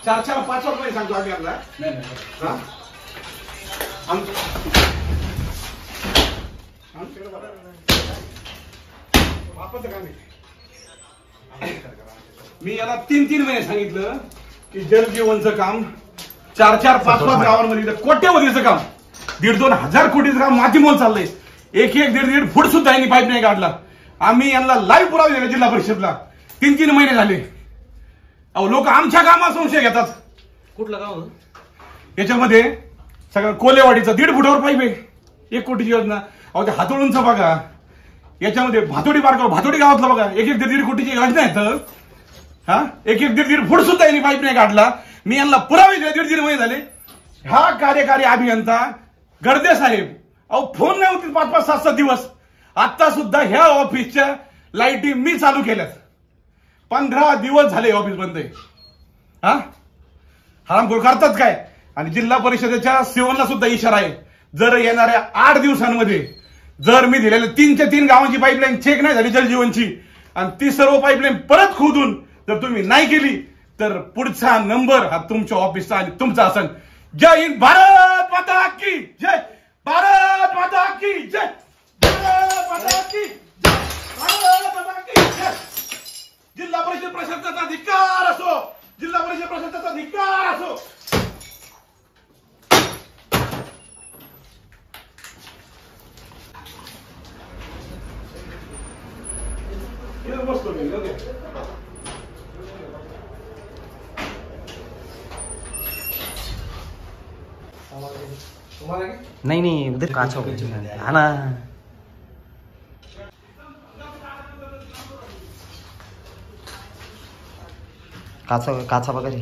चार चार पाच रुपये सांगतो आम्ही आपला मी याला 3-3 महिने सांगितलं की जलजीवनचं काम 4-4-5-5 गावांमध्ये कोट्यवधीचं काम 1,500-2 हजार कोटीचं काम मातीमोल चाललंय. 1-1-1.5 फूट सुद्धा यांनी पाईप नाही काढला. आम्ही यांना लाईव्ह पुरावे दिले जिल्हा परिषदला. 3-3 महिने झाले. अहो लोक आमच्या कामात संशय घेतात. कुठलं गाव याच्यामध्ये सगळं कोलेवाडीचं 1.5 फुटावर पाईप आहे. 1 कोटीची योजना. अहो ते हातोडूंचं बघा. याच्यामध्ये भातोडी भातोडी गावातलं बघा 1-1-1.5 कोटीची योजना आहे. हा 1-1-1.5 फूट सुद्धा यांनी पाईप नाही काढला. मी यांना पुरावे दिले. 1.5 महिने झाले. हा कार्यकारी अभियंता गर्दे साहेब अहो फोन नाही होती 5-5, 7-7 दिवस. आता सुद्धा ह्या ऑफिसच्या लाईटी मी चालू केल्यात. 15 दिवस झाले ऑफिस बंद आहे. हा हरामखोर करतात काय. आणि जिल्हा परिषदेच्या सेवनला सुद्धा इशारा आहे. जर येणाऱ्या 8 दिवसांमध्ये जर मी दिलेल्या 3च्या 3 गावांची पाईपलाईन चेक नाही झाली जलजीवनची आणि ती सर्व पाईपलाईन परत खोदून जर तुम्ही नाही केली तर पुढचा नंबर हा तुमच्या ऑफिसचा आणि तुमचा असेल. जय हिंद. भारत माता की जय. भारत माता की जय. भारत माता की जय. भारत माता की जय. जिल्हा परिषद प्रशासनाचा अधिकार असो. जिल्हा परिषद प्रशासनाचा अधिकार असो. नहीं नहीं उधर काचा हो गया है ना. काचा काचा वगैरे